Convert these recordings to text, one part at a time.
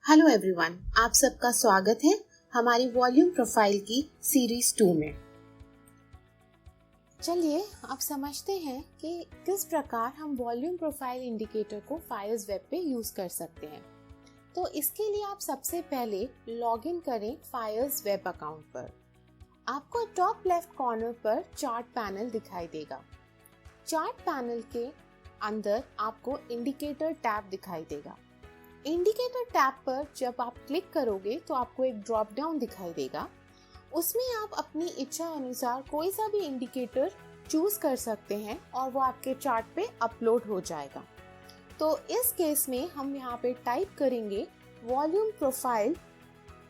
Hello everyone, आप सबका स्वागत है हमारी वॉल्यूम प्रोफाइल की सीरीज 2 में। चलिए अब समझते हैं कि किस प्रकार हम वॉल्यूम प्रोफाइल इंडिकेटर को फायर्स वेब पे यूज कर सकते हैं। तो इसके लिए आप सबसे पहले लॉग इन करें फायर्स वेब अकाउंट पर। आपको टॉप लेफ्ट कॉर्नर पर चार्ट पैनल दिखाई देगा। चार्ट पैनल के अंदर आपको इंडिकेटर टैब दिखाई देगा। इंडिकेटर टैब पर जब आप क्लिक करोगे तो आपको एक ड्रॉप डाउन दिखाई देगा। उसमें आप अपनी इच्छा अनुसार कोई सा भी इंडिकेटर चूज कर सकते हैं और वो आपके चार्ट पे अपलोड हो जाएगा। तो इस केस में हम यहाँ पे टाइप करेंगे वॉल्यूम प्रोफाइल,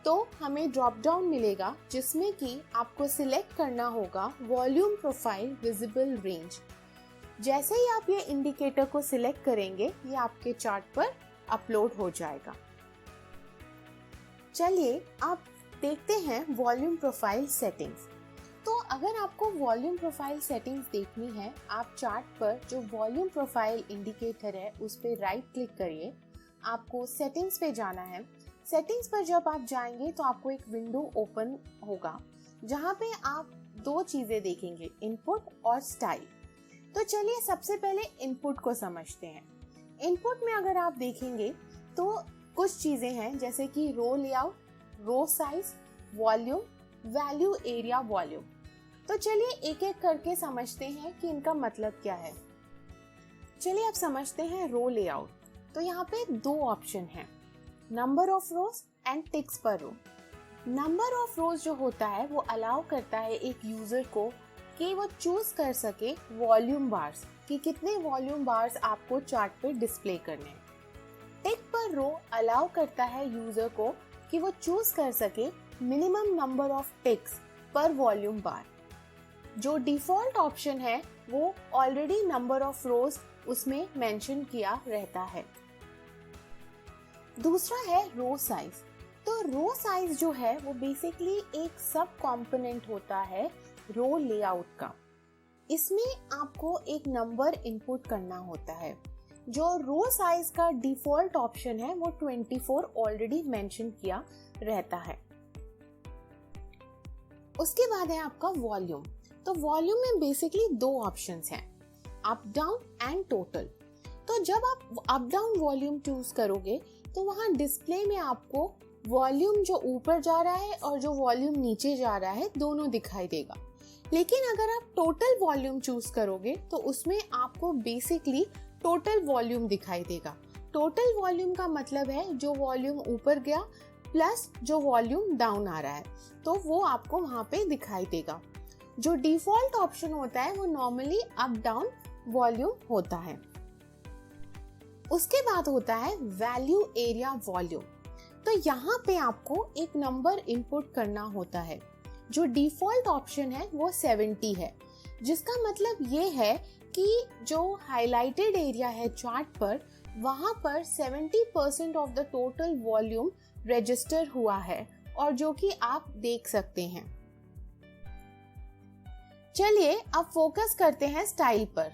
तो हमें ड्रॉप डाउन मिलेगा जिसमें कि आपको सिलेक्ट करना होगा वॉल्यूम प्रोफाइल विजिबल रेंज। जैसे ही आप ये इंडिकेटर को सिलेक्ट करेंगे ये आपके चार्ट पर अपलोड हो जाएगा। चलिए आप देखते हैं वॉल्यूम प्रोफाइल सेटिंग्स। तो अगर आपको वॉल्यूम प्रोफाइल सेटिंग्स देखनी है, आप चार्ट पर जो वॉल्यूम प्रोफाइल इंडिकेटर है उस पर राइट क्लिक करिए। आपको सेटिंग्स पे जाना है। सेटिंग्स पर जब आप जाएंगे तो आपको एक विंडो ओपन होगा जहां पे आप दो चीजें देखेंगे, इनपुट और स्टाइल। तो चलिए सबसे पहले इनपुट को समझते हैं। इनपुट में अगर आप देखेंगे तो कुछ चीजें हैं जैसे कि row layout, row size, volume, value area volume. तो चलिए एक एक करके समझते हैं कि इनका मतलब क्या है। चलिए अब समझते हैं रो लेआउट। तो यहाँ पे दो ऑप्शन हैं, number of rows and ticks per row. Number of रोज जो होता है वो अलाउ करता है एक यूजर को कि वो चूज कर सके वॉल्यूम बार्स कि कितने वॉल्यूम बार्स आपको चार्ट पे डिस्प्ले करने हैं। टिक पर रो अलाउ करता है यूजर को कि वो चूज कर सके मिनिमम नंबर ऑफ टिक्स पर वॉल्यूम बार। जो डिफॉल्ट ऑप्शन है वो ऑलरेडी नंबर ऑफ रोज उसमें मेंशन किया रहता है। दूसरा है रो साइज। तो रो साइज जो है वो बेसिकली एक सब कंपोनेंट होता है रो लेआउट का। इसमें आपको एक नंबर इनपुट करना होता है। जो रो साइज का डिफॉल्ट ऑप्शन है वो 24 ऑलरेडी मेंशन किया रहता है। उसके बाद है आपका वॉल्यूम। तो वॉल्यूम में बेसिकली दो ऑप्शंस हैं, अप डाउन एंड टोटल। तो जब आप अप डाउन वॉल्यूम चूज करोगे तो वहां डिस्प्ले में आपको वॉल्यूम जो ऊपर जा रहा है और जो वॉल्यूम नीचे जा रहा है दोनों दिखाई देगा। लेकिन अगर आप टोटल वॉल्यूम चूज करोगे तो उसमें आपको बेसिकली टोटल वॉल्यूम दिखाई देगा। टोटल वॉल्यूम का मतलब है जो वॉल्यूम ऊपर गया प्लस जो वॉल्यूम डाउन आ रहा है, तो वो आपको वहां पे दिखाई देगा। जो डिफॉल्ट ऑप्शन होता है वो नॉर्मली अप डाउन वॉल्यूम होता है। उसके बाद होता है वैल्यू एरिया वॉल्यूम। तो यहाँ पे आपको एक नंबर इनपुट करना होता है। जो डिफॉल्ट ऑप्शन है वो 70 है, जिसका मतलब ये है कि जो हाइलाइटेड एरिया है चार्ट पर वहां पर 70% of the total volume register हुआ है और जो कि आप देख सकते हैं। चलिए अब फोकस करते हैं स्टाइल पर।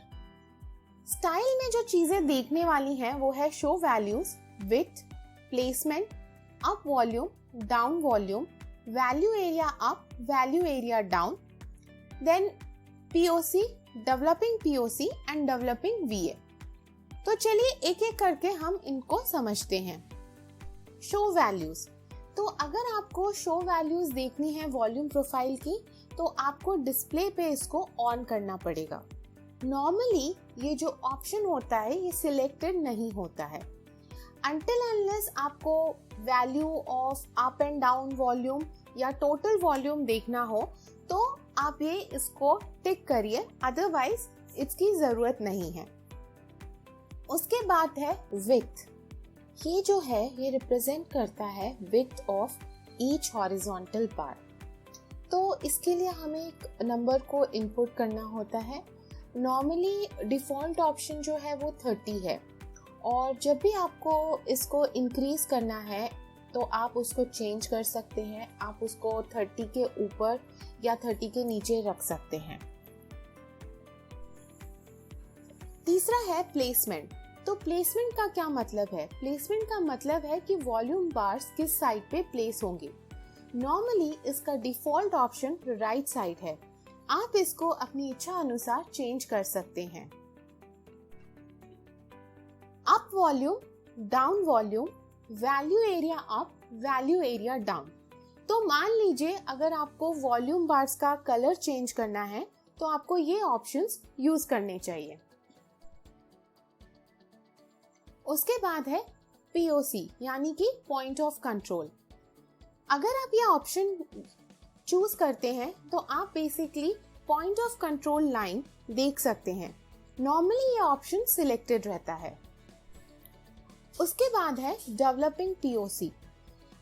स्टाइल में जो चीजें देखने वाली हैं वो है show values, width, placement, up volume, down volume, value area up, value area down, then POC, developing POC and developing VA। तो चलिए एक एक करके हम इनको समझते हैं। Show values. तो अगर आपको शो वैल्यूज देखनी है वॉल्यूम प्रोफाइल की तो आपको डिस्प्ले पे इसको ऑन करना पड़ेगा। नॉर्मली ये जो ऑप्शन होता है ये सिलेक्टेड नहीं होता है। Until unless आपको value of up and down volume या टोटल वॉल्यूम देखना हो तो आप ये इसको टिक करिए, अदरवाइज इसकी जरूरत नहीं है। उसके बाद है विड्थ। ये जो है ये रिप्रेजेंट करता है विड्थ ऑफ ईच हॉरिजॉन्टल बार। तो इसके लिए हमें एक नंबर को इनपुट करना होता है। नॉर्मली डिफॉल्ट ऑप्शन जो है वो 30 है और जब भी आपको इसको इंक्रीज करना है तो आप उसको चेंज कर सकते हैं। आप उसको 30 के ऊपर या 30 के नीचे रख सकते हैं। तीसरा है प्लेसमेंट। तो तो प्लेसमेंट का क्या मतलब है? प्लेसमेंट का मतलब है कि वॉल्यूम बार्स किस साइड पे प्लेस होंगे। नॉर्मली इसका डिफॉल्ट ऑप्शन राइट साइड है। आप इसको अपनी इच्छा अनुसार चेंज कर सकते हैं। Up volume, down volume, value area up, value area down. तो मान लीजिए अगर आपको वॉल्यूम बार्स का कलर चेंज करना है तो आपको ये ऑप्शंस यूज करने चाहिए। उसके बाद है पीओसी यानी कि पॉइंट ऑफ कंट्रोल। अगर आप ये ऑप्शन चूज करते हैं तो आप basically point of control line देख सकते हैं। नॉर्मली ये ऑप्शन सिलेक्टेड रहता है। उसके बाद है डेवलपिंग पीओसी।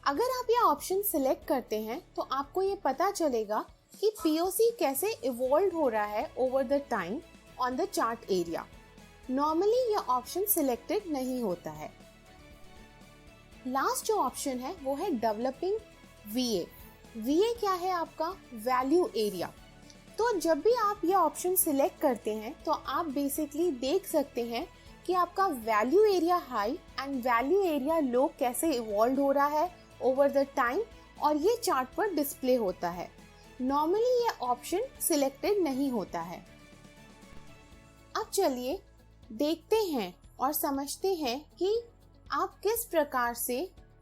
अगर आप ये ऑप्शन सिलेक्ट करते हैं तो आपको ये पता चलेगा कि पीओसी कैसे इवॉल्व हो रहा है over the time on the chart area. Normally ये ऑप्शन सिलेक्टेड नहीं होता है। लास्ट जो ऑप्शन है वो है डेवलपिंग वीए। वीए क्या है? आपका वैल्यू एरिया। तो जब भी आप ये ऑप्शन सिलेक्ट करते हैं तो आप बेसिकली देख सकते हैं कि आपका value area high and value area low कैसे इवॉल्व हो रहा है ओवर द टाइम, और ये चार्ट पर डिस्प्ले होता है। नॉर्मली ये ऑप्शन सिलेक्टेड नहीं होता है। अब चलिए देखते हैं और समझते हैं कि आप किस प्रकार से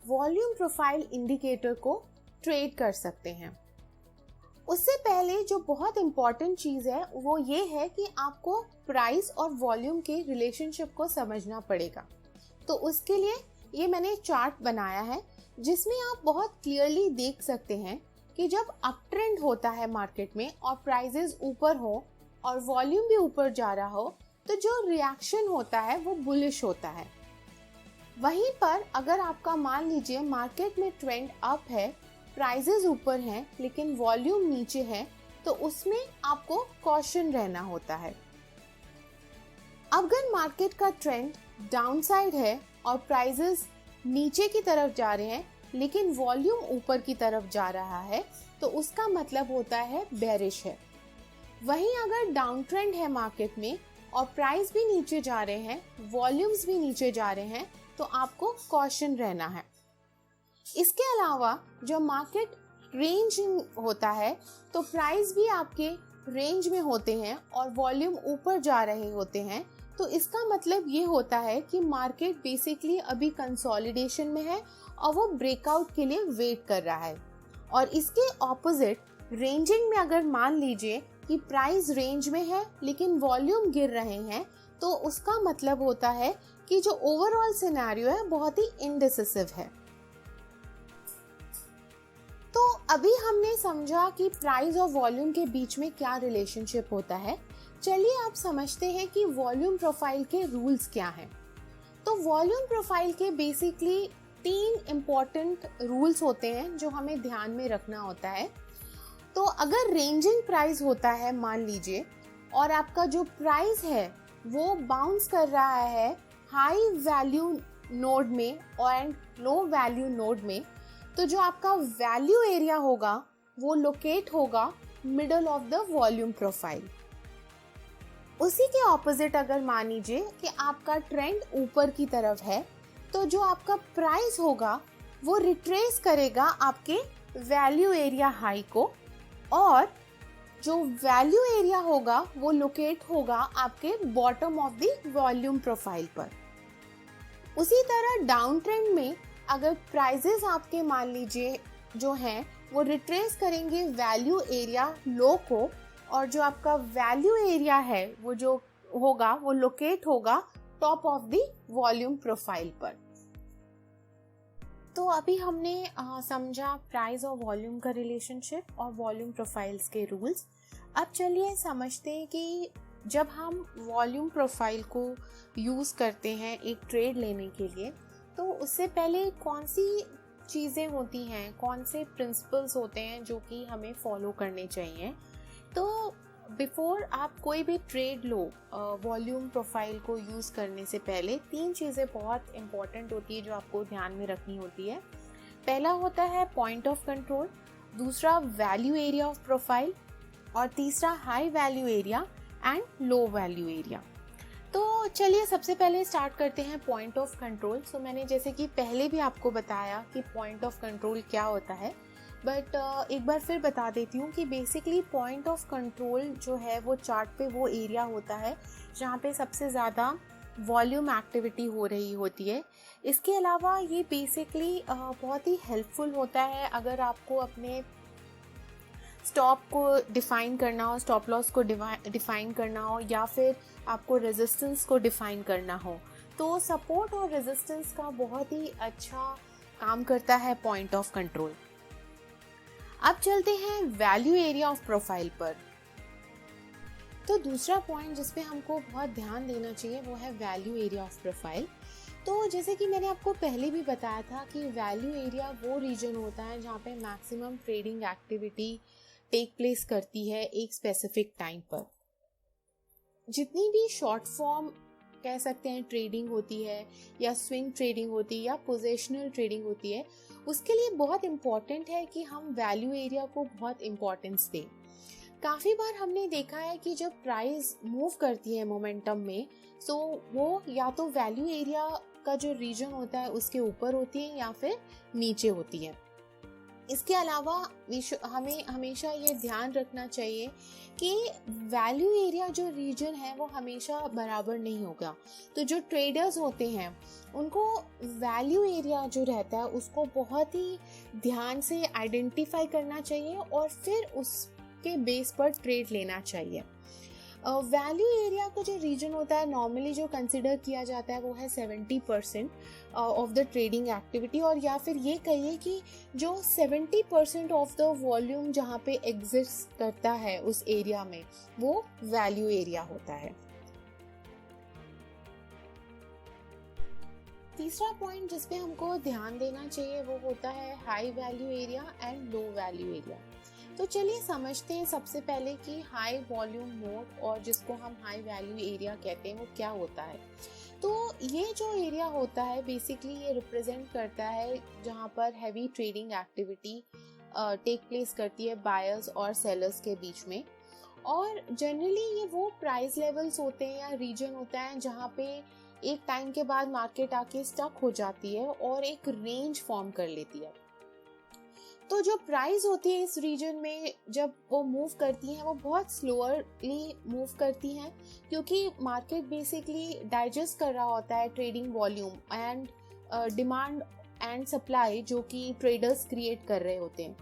वॉल्यूम प्रोफाइल इंडिकेटर को ट्रेड कर सकते हैं। उससे पहले जो बहुत इम्पोर्टेंट चीज़ है वो ये है कि आपको प्राइस और वॉल्यूम के रिलेशनशिप को समझना पड़ेगा। तो उसके लिए ये मैंने चार्ट बनाया है जिसमें आप बहुत क्लियरली देख सकते हैं कि जब अप ट्रेंड होता है मार्केट में और प्राइसेस ऊपर हो और वॉल्यूम भी ऊपर जा रहा हो तो जो रिएक्शन होता है वो बुलिश होता है। वहीं पर अगर आपका मान लीजिए मार्केट में ट्रेंड अप है, प्राइसेस ऊपर हैं लेकिन वॉल्यूम नीचे है, तो उसमें आपको कॉशन रहना होता है। अगर मार्केट का ट्रेंड डाउन साइड है और प्राइसेस नीचे की तरफ जा रहे हैं लेकिन वॉल्यूम ऊपर की तरफ जा रहा है तो उसका मतलब होता है बेरिश है। वहीं अगर डाउन ट्रेंड है मार्केट में और प्राइस भी नीचे जा रहे हैं, वॉल्यूम्स भी नीचे जा रहे हैं, तो आपको कॉशन रहना है। इसके अलावा जो मार्केट रेंज होता है तो प्राइस भी आपके रेंज में होते हैं और वॉल्यूम ऊपर जा रहे होते हैं, तो इसका मतलब ये होता है कि मार्केट बेसिकली अभी कंसोलिडेशन में है और वो ब्रेकआउट के लिए वेट कर रहा है। और इसके ऑपोजिट रेंजिंग में अगर मान लीजिए कि प्राइस रेंज में है लेकिन वॉल्यूम गिर रहे हैं, तो उसका मतलब होता है कि जो ओवरऑल सिनेरियो है बहुत ही इनडिसिसिव है। तो अभी हमने समझा कि प्राइस और वॉल्यूम के बीच में क्या रिलेशनशिप होता है। चलिए आप समझते हैं कि वॉल्यूम प्रोफाइल के रूल्स क्या हैं। तो वॉल्यूम प्रोफाइल के बेसिकली 3 इम्पॉर्टेंट रूल्स होते हैं जो हमें ध्यान में रखना होता है। तो अगर रेंजिंग प्राइस होता है मान लीजिए और आपका जो प्राइस है वो बाउंस कर रहा है हाई वैल्यू नोड में और लो वैल्यू नोड में, तो जो आपका वैल्यू एरिया होगा वो लोकेट होगा middle of the volume profile. उसी के ऑपोजिट अगर मान लीजिए कि आपका ट्रेंड ऊपर की तरफ है तो जो आपका प्राइस होगा वो रिट्रेस करेगा आपके वैल्यू एरिया हाई को, और जो वैल्यू एरिया होगा वो लोकेट होगा आपके bottom of the volume profile पर। उसी तरह डाउन ट्रेंड में अगर प्राइसेस आपके मान लीजिए जो हैं वो रिट्रेस करेंगे वैल्यू एरिया लो को, और जो आपका वैल्यू एरिया है वो जो होगा वो लोकेट होगा top of the volume profile पर। तो अभी हमने समझा प्राइस और वॉल्यूम का रिलेशनशिप और वॉल्यूम प्रोफाइल्स के रूल्स। अब चलिए समझते हैं कि जब हम वॉल्यूम प्रोफाइल को यूज़ करते हैं एक ट्रेड लेने के लिए, तो उससे पहले कौन सी चीज़ें होती हैं, कौन से प्रिंसिपल्स होते हैं जो कि हमें फॉलो करने चाहिए। तो बिफोर आप कोई भी ट्रेड लो वॉल्यूम प्रोफाइल को यूज़ करने से पहले 3 चीज़ें बहुत इंपॉर्टेंट होती है जो आपको ध्यान में रखनी होती है। पहला होता है पॉइंट ऑफ कंट्रोल, दूसरा वैल्यू एरिया ऑफ प्रोफाइल, और तीसरा high value area and low value area. तो तो चलिए सबसे पहले स्टार्ट करते हैं पॉइंट ऑफ कंट्रोल। सो मैंने जैसे कि पहले भी आपको बताया कि पॉइंट ऑफ कंट्रोल क्या होता है, बट एक बार फिर बता देती हूँ कि बेसिकली पॉइंट ऑफ कंट्रोल जो है वो चार्ट पे वो एरिया होता है जहाँ पे सबसे ज़्यादा वॉल्यूम एक्टिविटी हो रही होती है। इसके अलावा ये बेसिकली बहुत ही हेल्पफुल होता है अगर आपको अपने स्टॉप को डिफ़ाइन करना हो, स्टॉप लॉस को डिफ़ाइन करना हो, या फिर आपको रेजिस्टेंस को डिफ़ाइन करना हो। तो सपोर्ट और रेजिस्टेंस का बहुत ही अच्छा काम करता है पॉइंट ऑफ कंट्रोल। अब चलते हैं वैल्यू एरिया ऑफ प्रोफाइल पर। तो दूसरा पॉइंट जिस पे हमको बहुत ध्यान देना चाहिए वो है वैल्यू एरिया ऑफ प्रोफाइल। तो जैसे कि मैंने आपको पहले भी बताया था कि वैल्यू एरिया वो रीजन होता है जहाँ पे maximum trading activity take place करती है एक स्पेसिफिक टाइम पर। जितनी भी शॉर्ट फॉर्म कह सकते हैं ट्रेडिंग होती है, या स्विंग ट्रेडिंग होती है, या पोजिशनल ट्रेडिंग होती है, उसके लिए बहुत इम्पॉर्टेंट है कि हम वैल्यू एरिया को बहुत इम्पोर्टेंस दें। काफ़ी बार हमने देखा है कि जब प्राइस मूव करती है मोमेंटम में, तो वो या तो वैल्यू एरिया का जो रीजन होता है उसके ऊपर होती है या फिर नीचे होती है। इसके अलावा हमें हमेशा ये ध्यान रखना चाहिए कि वैल्यू एरिया जो रीजन है वो हमेशा बराबर नहीं होगा। तो जो ट्रेडर्स होते हैं उनको वैल्यू एरिया जो रहता है उसको बहुत ही ध्यान से आइडेंटिफाई करना चाहिए और फिर उसके बेस पर ट्रेड लेना चाहिए। वैल्यू एरिया का जो रीजन होता है नॉर्मली जो कंसिडर किया जाता है वो है 70% ऑफ द ट्रेडिंग एक्टिविटी, और या फिर ये कहिए कि जो 70% ऑफ द वॉल्यूम जहाँ पे एग्जिस्ट करता है उस एरिया में वो वैल्यू एरिया होता है। तीसरा पॉइंट जिस पे हमको ध्यान देना चाहिए वो होता है high value area and low value area. तो चलिए समझते हैं सबसे पहले कि हाई वॉल्यूम नोड और जिसको हम हाई वैल्यू एरिया कहते हैं वो क्या होता है। तो ये जो एरिया होता है बेसिकली ये रिप्रेजेंट करता है जहाँ पर heavy trading activity take place करती है बायर्स और सेलर्स के बीच में, और जनरली ये वो प्राइस लेवल्स होते हैं या रीजन होता है जहाँ पे एक टाइम के बाद मार्केट आके स्टक हो जाती है और एक रेंज फॉर्म कर लेती है। तो जो प्राइस होती है इस रीजन में जब वो मूव करती हैं वो बहुत स्लोअरली मूव करती हैं, क्योंकि मार्केट बेसिकली डाइजेस्ट कर रहा होता है trading volume and demand and supply जो कि ट्रेडर्स क्रिएट कर रहे होते हैं।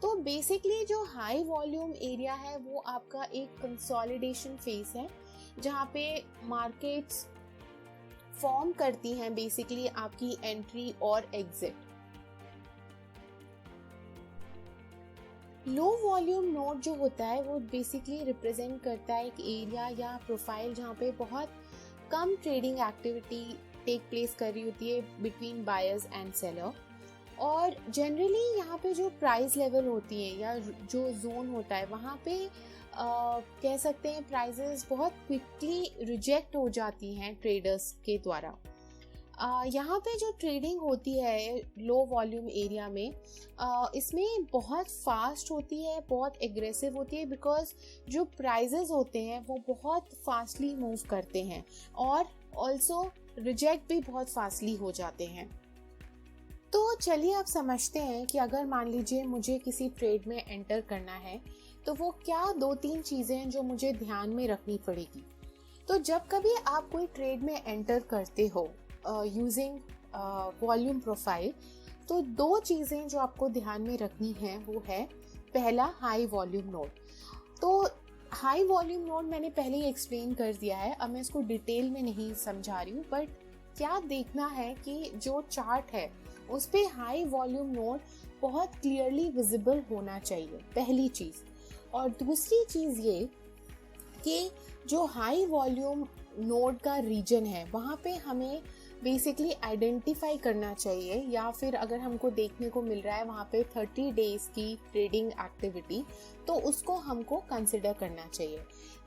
तो बेसिकली जो हाई वॉल्यूम एरिया है वो आपका एक कंसोलिडेशन फेज है जहाँ पे मार्केट्स फॉर्म करती हैं बेसिकली आपकी एंट्री और एग्जिट। लो वॉल्यूम नोड जो होता है वो बेसिकली रिप्रेजेंट करता है एक एरिया या प्रोफाइल जहाँ पे बहुत कम ट्रेडिंग एक्टिविटी टेक प्लेस कर रही होती है बिटवीन बायर्स एंड सेलर, और जनरली यहाँ पे जो प्राइस लेवल होती है या जो जोन होता है वहाँ पे कह सकते हैं प्राइसेस बहुत क्विकली रिजेक्ट हो जाती हैं ट्रेडर्स के द्वारा। यहाँ पे जो ट्रेडिंग होती है लो वॉल्यूम एरिया में इसमें बहुत फास्ट होती है, बहुत एग्रेसिव होती है, बिकॉज जो प्राइजेस होते हैं वो बहुत फास्टली मूव करते हैं और ऑल्सो रिजेक्ट भी बहुत फास्टली हो जाते हैं। तो चलिए आप समझते हैं कि अगर मान लीजिए मुझे किसी ट्रेड में एंटर करना है तो वो क्या 2-3 चीज़ें हैं जो मुझे ध्यान में रखनी पड़ेगी। तो जब कभी आप कोई ट्रेड में एंटर करते हो यूजिंग वॉल्यूम प्रोफाइल, तो 2 चीज़ें जो आपको ध्यान में रखनी है वो है पहला हाई वॉल्यूम नोड। तो हाई वॉल्यूम नोड मैंने पहले ही एक्सप्लेन कर दिया है, अब मैं इसको डिटेल में नहीं समझा रही हूँ, बट क्या देखना है कि जो चार्ट है उस पे हाई वॉल्यूम नोड बहुत क्लियरली विजिबल होना चाहिए, पहली चीज़। और दूसरी चीज़ ये कि जो हाई वॉल्यूम नोड का रीजन है वहाँ पे हमें बेसिकली आइडेंटिफाई करना चाहिए, या फिर अगर हमको देखने को मिल रहा है वहाँ पे 30 डेज की ट्रेडिंग एक्टिविटी तो उसको हमको कंसिडर करना चाहिए।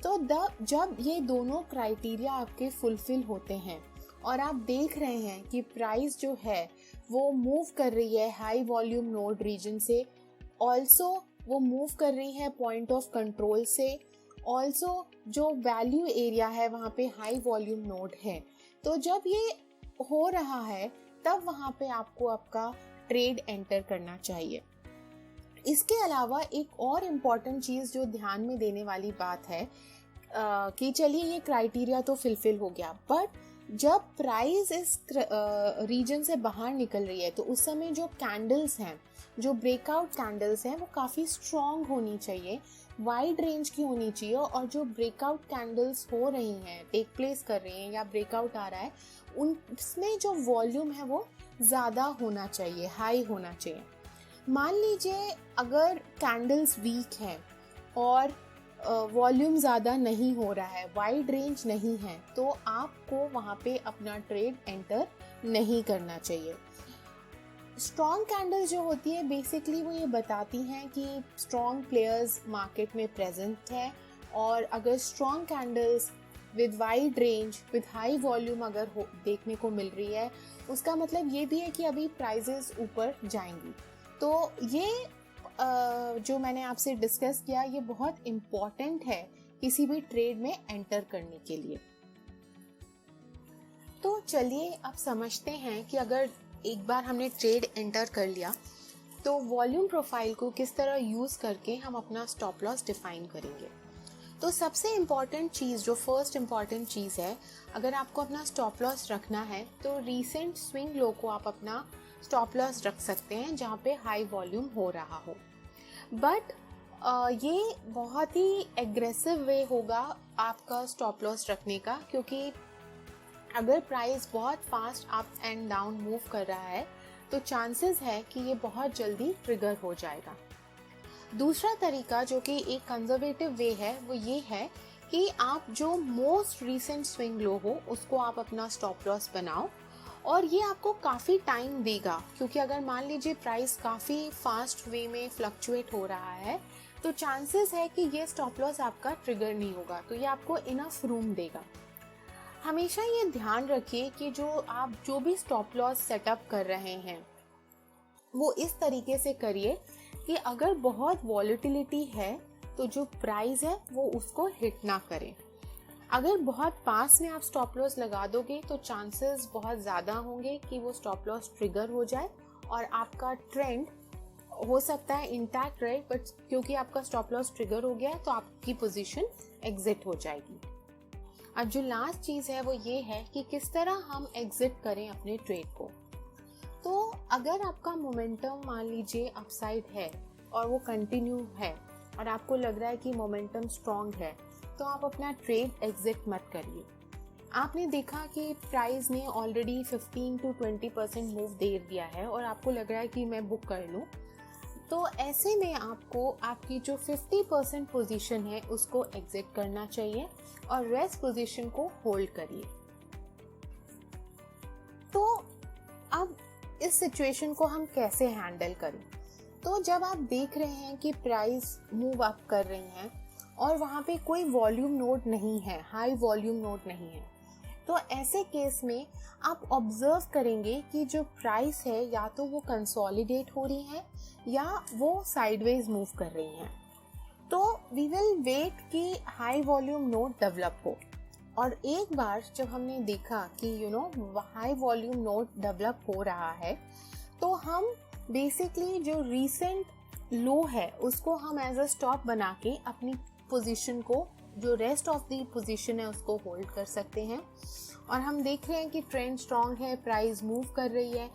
तो जब ये दोनों क्राइटेरिया आपके फुलफिल होते हैं और आप देख रहे हैं कि प्राइस जो है वो मूव कर रही है हाई वॉल्यूम नोड रीजन से, ऑल्सो वो मूव कर रही है पॉइंट ऑफ कंट्रोल से, ऑल्सो जो वैल्यू एरिया है वहाँ पे हाई वॉल्यूम नोड है। तो जब ये हो रहा है तब वहाँ पे आपको आपका ट्रेड एंटर करना चाहिए। इसके अलावा एक और इम्पॉर्टेंट चीज़ जो ध्यान में देने वाली बात है कि चलिए ये क्राइटेरिया तो फिलफिल हो गया, बट जब प्राइस इस रीजन से बाहर निकल रही है तो उस समय जो कैंडल्स हैं, जो ब्रेकआउट कैंडल्स हैं, वो काफ़ी स्ट्रॉन्ग होनी चाहिए, वाइड रेंज की होनी चाहिए। और जो ब्रेकआउट कैंडल्स हो रही हैं, टेक प्लेस कर रही हैं या ब्रेकआउट आ रहा है, उनमें जो वॉल्यूम है वो ज़्यादा होना चाहिए, हाई होना चाहिए। मान लीजिए अगर कैंडल्स वीक हैं और वॉल्यूम ज़्यादा नहीं हो रहा है, वाइड रेंज नहीं है, तो आपको वहाँ पे अपना ट्रेड एंटर नहीं करना चाहिए। स्ट्रॉन्ग कैंडल्स जो होती है बेसिकली वो ये बताती हैं कि स्ट्रॉन्ग प्लेयर्स मार्केट में प्रेजेंट है, और अगर strong candles with wide range with high volume अगर देखने को मिल रही है, उसका मतलब ये भी है कि अभी प्राइजेस ऊपर जाएंगी। तो ये जो मैंने आपसे डिस्कस किया ये बहुत इम्पॉर्टेंट है किसी भी ट्रेड में एंटर करने के लिए। तो चलिए अब समझते हैं कि अगर एक बार हमने ट्रेड एंटर कर लिया तो वॉल्यूम प्रोफाइल को किस तरह यूज़ करके हम अपना स्टॉप लॉस डिफाइन करेंगे। तो सबसे इम्पॉर्टेंट चीज़, जो फर्स्ट इम्पॉर्टेंट चीज़ है, अगर आपको अपना स्टॉप लॉस रखना है तो रीसेंट स्विंग लो को आप अपना स्टॉप लॉस रख सकते हैं जहाँ पे हाई वॉल्यूम हो रहा हो। बट ये बहुत ही एग्रेसिव वे होगा आपका स्टॉप लॉस रखने का, क्योंकि अगर प्राइस बहुत fast up and down move कर रहा है तो चांसेस है कि ये बहुत जल्दी ट्रिगर हो जाएगा। दूसरा तरीका जो कि एक कंजर्वेटिव वे है वो ये है कि आप जो मोस्ट रीसेंट स्विंग लो हो उसको आप अपना स्टॉप लॉस बनाओ, और ये आपको काफ़ी टाइम देगा, क्योंकि अगर मान लीजिए प्राइस काफ़ी फास्ट वे में फ्लक्चुएट हो रहा है तो चांसेस है कि ये स्टॉप लॉस आपका ट्रिगर नहीं होगा, तो ये आपको इनफ रूम देगा। हमेशा ये ध्यान रखिए कि जो भी स्टॉप लॉस सेटअप कर रहे हैं वो इस तरीके से करिए कि अगर बहुत वॉलेटिलिटी है तो जो प्राइस है वो उसको हिट ना करे। अगर बहुत पास में आप स्टॉप लॉस लगा दोगे तो चांसेस बहुत ज़्यादा होंगे कि वो स्टॉप लॉस ट्रिगर हो जाए और आपका ट्रेंड हो सकता है इंटैक्ट रहे, बट क्योंकि आपका स्टॉप लॉस ट्रिगर हो गया है तो आपकी पोजीशन एग्जिट हो जाएगी। अब जो लास्ट चीज़ है वो ये है कि किस तरह हम एग्जिट करें अपने ट्रेड को। तो अगर आपका मोमेंटम मान लीजिए अपसाइड है और वो कंटिन्यू है और आपको लग रहा है कि मोमेंटम स्ट्रॉन्ग है, तो आप अपना ट्रेड एग्जिट मत करिए। आपने देखा कि प्राइस ने ऑलरेडी 15 to 20% मूव दे दिया है और आपको लग रहा है कि मैं बुक कर लूँ, तो ऐसे में आपको आपकी जो 50% पोजीशन है उसको एग्जिट करना चाहिए और रेस्ट पोजीशन को होल्ड करिए। तो अब इस सिचुएशन को हम कैसे हैंडल करें? तो जब आप देख रहे हैं कि प्राइस मूव अप कर रही हैं और वहाँ पे कोई वॉल्यूम नोड नहीं है, हाई वॉल्यूम नोड नहीं है, तो ऐसे केस में आप ऑब्जर्व करेंगे कि जो प्राइस है या तो वो कंसोलिडेट हो रही है या वो साइडवेज मूव कर रही हैं। तो वी विल वेट कि हाई वॉल्यूम नोड डेवलप हो, और एक बार जब हमने देखा कि हाई वॉल्यूम नोड डेवलप हो रहा है तो हम बेसिकली जो रीसेंट लो है उसको हम एज अ स्टॉप बना के अपनी पोजीशन को, जो रेस्ट ऑफ द पोजीशन है, उसको होल्ड कर सकते हैं। और हम देख रहे हैं कि ट्रेंड स्ट्रॉन्ग है, प्राइस मूव कर रही है,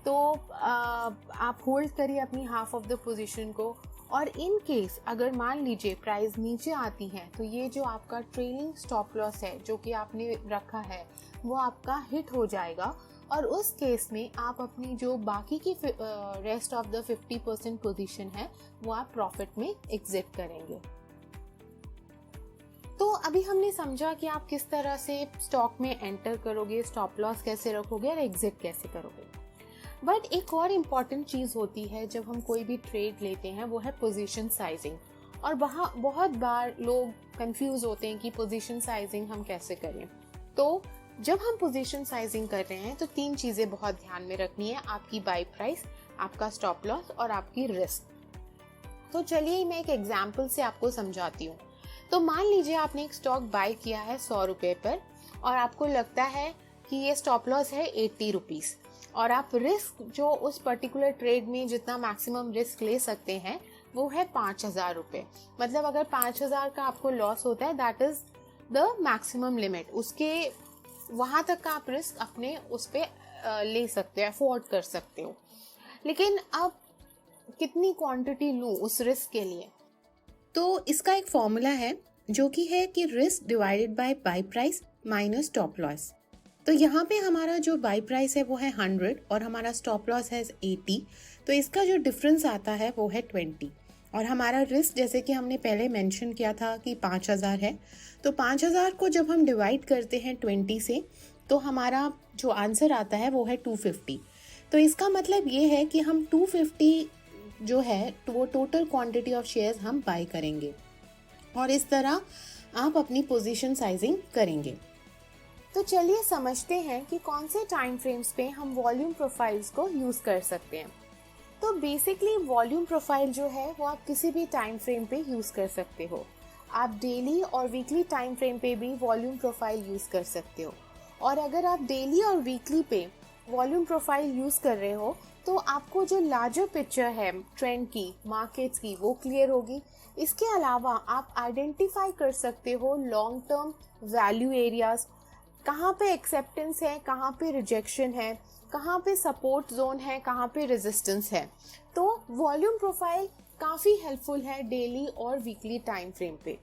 तो आप होल्ड करिए अपनी हाफ ऑफ द पोजीशन को। और इन केस अगर मान लीजिए प्राइस नीचे आती है तो ये जो आपका ट्रेलिंग स्टॉप लॉस है जो कि आपने रखा है वो आपका हिट हो जाएगा, और उस केस में आप अपनी जो बाकी की रेस्ट ऑफ द 50% पोजीशन है वो आप प्रॉफिट में एग्जिट करेंगे। तो अभी हमने समझा कि आप किस तरह से स्टॉक में एंटर करोगे, स्टॉप लॉस कैसे रखोगे और एग्जिट कैसे करोगे। बट एक और इम्पॉर्टेंट चीज़ होती है जब हम कोई भी ट्रेड लेते हैं, वो है पोजीशन साइजिंग। और वहाँ बहुत बार लोग कंफ्यूज होते हैं कि पोजीशन साइजिंग हम कैसे करें। तो जब हम पोजीशन साइजिंग कर रहे हैं तो 3 चीज़ें बहुत ध्यान में रखनी है, आपकी बाय प्राइस, आपका स्टॉप लॉस और आपकी रिस्क। तो चलिए मैं एक एग्जाम्पल से आपको समझाती हूँ। तो मान लीजिए आपने एक स्टॉक बाय किया है 100 रुपये पर और आपको लगता है कि ये स्टॉप लॉस है 80 रुपीज़ और आप रिस्क जो उस पर्टिकुलर ट्रेड में जितना मैक्सिमम रिस्क ले सकते हैं वो है 5,000 रुपये। मतलब अगर 5,000 का आपको लॉस होता है that is the maximum limit, उसके वहाँ तक का आप रिस्क अपने उस पर ले सकते हो, अफोर्ड कर सकते हो। लेकिन अब कितनी क्वांटिटी लूँ उस रिस्क के लिए? तो इसका एक फॉर्मूला है जो कि है कि risk divided by price minus stop loss. तो यहाँ पे हमारा जो बाय प्राइस है वो है 100 और हमारा स्टॉप लॉस है 80, तो इसका जो डिफरेंस आता है वो है 20 और हमारा रिस्क जैसे कि हमने पहले मेंशन किया था कि 5,000 है। तो 5,000 को जब हम डिवाइड करते हैं 20 से तो हमारा जो आंसर आता है वो है 250। तो इसका मतलब ये है कि हम 250 जो है वो टोटल क्वांटिटी ऑफ शेयर्स हम बाय करेंगे और इस तरह आप अपनी पोजीशन साइजिंग करेंगे। तो चलिए समझते हैं कि कौन से टाइम फ्रेम्स पे हम वॉल्यूम प्रोफाइल्स को यूज़ कर सकते हैं। तो बेसिकली वॉल्यूम प्रोफाइल जो है वो आप किसी भी टाइम फ्रेम पे यूज़ कर सकते हो। आप डेली और वीकली टाइम फ्रेम पे भी वॉल्यूम प्रोफाइल यूज़ कर सकते हो और अगर आप डेली और वीकली पे वॉल्यूम प्रोफाइल यूज़ कर रहे हो तो आपको जो लार्जर पिक्चर है ट्रेंड की, मार्केट्स की, वो क्लियर होगी। इसके अलावा आप आइडेंटिफाई कर सकते हो लॉन्ग टर्म वैल्यू एरियाज, कहाँ पे एक्सेप्टेंस है, कहाँ पे रिजेक्शन है, कहाँ पे सपोर्ट जोन है, कहाँ पे रेजिस्टेंस है। तो वॉल्यूम प्रोफाइल काफ़ी हेल्पफुल है डेली और वीकली टाइम फ्रेम पे।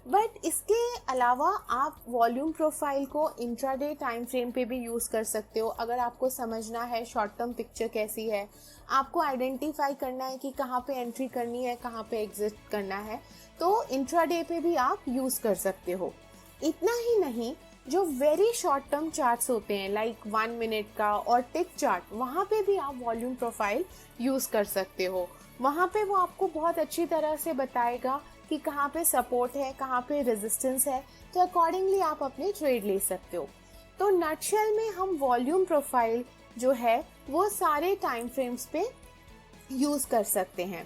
बट इसके अलावा आप वॉल्यूम प्रोफाइल को इंट्राडे टाइम फ्रेम पे भी यूज़ कर सकते हो। अगर आपको समझना है शॉर्ट टर्म पिक्चर कैसी है, आपको आइडेंटिफाई करना है कि कहाँ पे एंट्री करनी है, कहाँ पे एग्जिट करना है, तो इंट्राडे पे भी आप यूज़ कर सकते हो। इतना ही नहीं, जो वेरी शॉर्ट टर्म चार्ट्स होते हैं लाइक 1 मिनट का और टिक चार्ट, वहाँ पे भी आप वॉल्यूम प्रोफाइल यूज़ कर सकते हो। वहाँ पे वो आपको बहुत अच्छी तरह से बताएगा कि कहाँ पे सपोर्ट है, कहाँ पे रेजिस्टेंस है, तो अकॉर्डिंगली आप अपने ट्रेड ले सकते हो। तो नटशेल में हम वॉल्यूम प्रोफाइल जो है वो सारे टाइम फ्रेम्स पे यूज़ कर सकते हैं।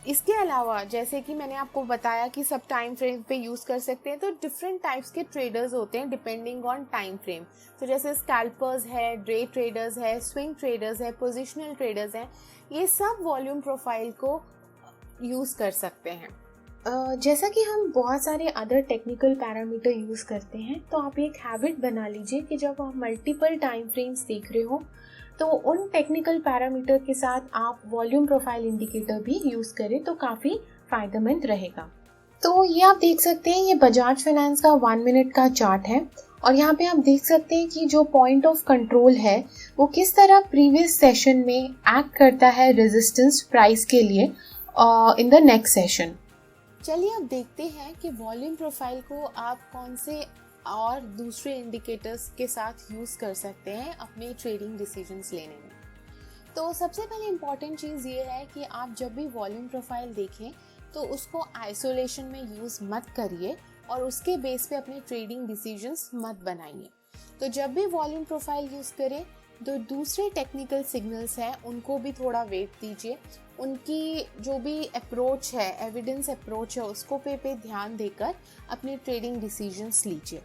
इसके अलावा जैसे कि मैंने आपको बताया कि सब टाइम फ्रेम पे यूज़ कर सकते हैं, तो डिफरेंट टाइप्स के ट्रेडर्स होते हैं डिपेंडिंग ऑन टाइम फ्रेम। तो जैसे स्कैल्पर्स है, डे ट्रेडर्स है, स्विंग ट्रेडर्स है, पोजिशनल ट्रेडर्स हैं, ये सब वॉल्यूम प्रोफाइल को यूज़ कर सकते हैं। जैसा कि हम बहुत सारे अदर टेक्निकल पैरामीटर यूज़ करते हैं, तो आप एक हैबिट बना लीजिए कि जब आप मल्टीपल टाइम फ्रेम्स देख रहे हो तो उन टेक्निकल पैरामीटर के साथ आप वॉल्यूम प्रोफाइल इंडिकेटर भी यूज़ करें तो काफ़ी फ़ायदेमंद रहेगा। तो ये आप देख सकते हैं, ये बजाज फाइनेंस का 1 मिनट का चार्ट है और यहाँ पे आप देख सकते हैं कि जो पॉइंट ऑफ कंट्रोल है वो किस तरह प्रीवियस सेशन में एक्ट करता है रेजिस्टेंस प्राइस के लिए इन द नेक्स्ट सेशन। चलिए अब देखते हैं कि वॉल्यूम प्रोफाइल को आप कौन से और दूसरे इंडिकेटर्स के साथ यूज़ कर सकते हैं अपने ट्रेडिंग डिसीजंस लेने में। तो सबसे पहले इम्पॉर्टेंट चीज़ ये है कि आप जब भी वॉल्यूम प्रोफाइल देखें तो उसको आइसोलेशन में यूज़ मत करिए और उसके बेस पे अपने ट्रेडिंग डिसीजंस मत बनाइए। तो जब भी वॉल्यूम प्रोफाइल यूज़ करें तो दूसरे टेक्निकल सिग्नल्स हैं उनको भी थोड़ा वेट दीजिए, उनकी जो भी अप्रोच है, एविडेंस अप्रोच है, उसको पे ध्यान देकर अपने ट्रेडिंग डिसीजंस लीजिए।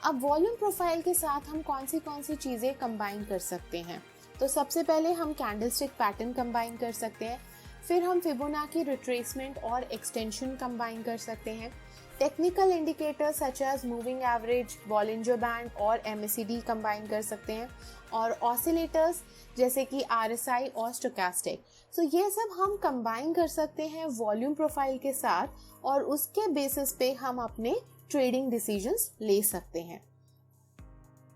अब वॉल्यूम प्रोफाइल के साथ हम कौन सी चीज़ें कंबाइन कर सकते हैं? तो सबसे पहले हम कैंडलस्टिक पैटर्न कंबाइन कर सकते हैं, फिर हम फिबोनाची रिट्रेसमेंट और एक्सटेंशन कंबाइन कर सकते हैं, technical indicators such as moving average, Bollinger band और MACD कंबाइन कर सकते हैं, और ऑसिलेटर्स जैसे कि RSI और स्टोचैस्टिक। तो ये सब हम कंबाइन कर सकते हैं वॉल्यूम प्रोफाइल के साथ और उसके बेसिस पे हम अपने ट्रेडिंग डिसीजंस ले सकते हैं।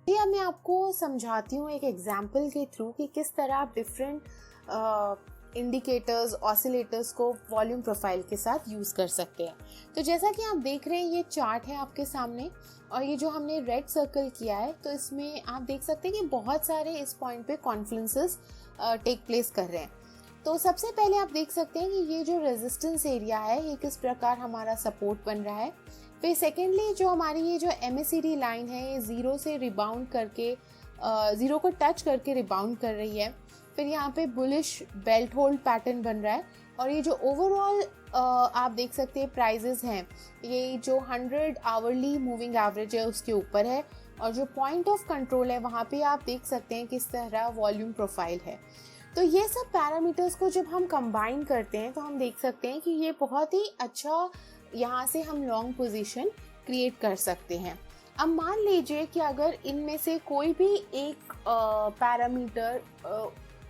ये अब मैं आपको समझाती हूँ एक एग्जाम्पल के थ्रू कि किस तरह आप डिफरेंट इंडिकेटर्स, ऑसिलेटर्स को वॉल्यूम प्रोफाइल के साथ यूज़ कर सकते हैं। तो जैसा कि आप देख रहे हैं ये चार्ट है आपके सामने और ये जो हमने रेड सर्कल किया है तो इसमें आप देख सकते हैं कि बहुत सारे इस पॉइंट पे कॉन्फ्लुएंसेस टेक प्लेस कर रहे हैं। तो सबसे पहले आप देख सकते हैं कि ये जो रेजिस्टेंस एरिया है ये किस प्रकार हमारा सपोर्ट बन रहा है। फिर सेकेंडली जो हमारी ये जो MACD लाइन है ये ज़ीरो से रिबाउंड करके ज़ीरो को टच करके रिबाउंड कर रही है। फिर यहाँ पे बुलिश बेल्ट होल्ड पैटर्न बन रहा है और ये जो ओवरऑल आप देख सकते हैं प्राइजेस हैं, ये जो 100 आवरली मूविंग एवरेज है उसके ऊपर है, और जो पॉइंट ऑफ कंट्रोल है वहाँ पे आप देख सकते हैं किस तरह वॉल्यूम प्रोफाइल है। तो ये सब पैरामीटर्स को जब हम कंबाइन करते हैं तो हम देख सकते हैं कि ये बहुत ही अच्छा, यहाँ से हम लॉन्ग पोजीशन क्रिएट कर सकते हैं। अब मान लीजिए कि अगर इनमें से कोई भी एक पैरामीटर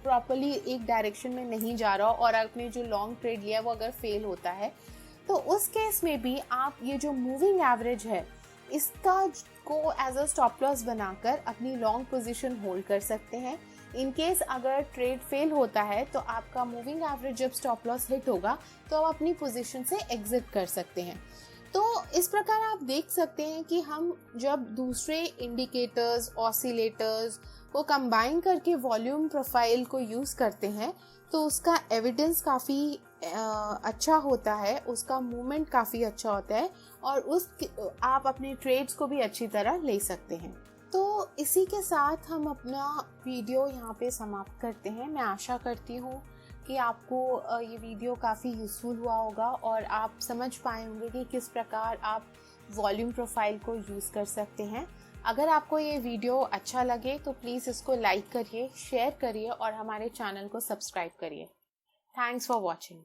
प्रॉपर्ली एक डायरेक्शन में नहीं जा रहा और आपने जो लॉन्ग ट्रेड लिया है वो अगर फेल होता है, तो उस केस में भी आप ये जो मूविंग एवरेज है इसका को एज अ स्टॉप लॉस बनाकर अपनी लॉन्ग पोजीशन होल्ड कर सकते हैं। इन केस अगर ट्रेड फेल होता है तो आपका मूविंग एवरेज जब स्टॉप लॉस हिट होगा तो आप अपनी पोजीशन से एग्जिट कर सकते हैं। तो इस प्रकार आप देख सकते हैं कि हम जब दूसरे इंडिकेटर्स, ऑसिलेटर्स को कंबाइन करके वॉल्यूम प्रोफाइल को यूज़ करते हैं तो उसका एविडेंस काफ़ी अच्छा होता है, उसका मूवमेंट काफ़ी अच्छा होता है, और आप अपने ट्रेड्स को भी अच्छी तरह ले सकते हैं। तो इसी के साथ हम अपना वीडियो यहाँ पे समाप्त करते हैं। मैं आशा करती हूँ कि आपको ये वीडियो काफ़ी यूज़फुल हुआ होगा और आप समझ पाए होंगे कि किस प्रकार आप वॉल्यूम प्रोफाइल को यूज़ कर सकते हैं। अगर आपको ये वीडियो अच्छा लगे तो प्लीज़ इसको लाइक करिए, शेयर करिए और हमारे चैनल को सब्सक्राइब करिए। Thanks for watching.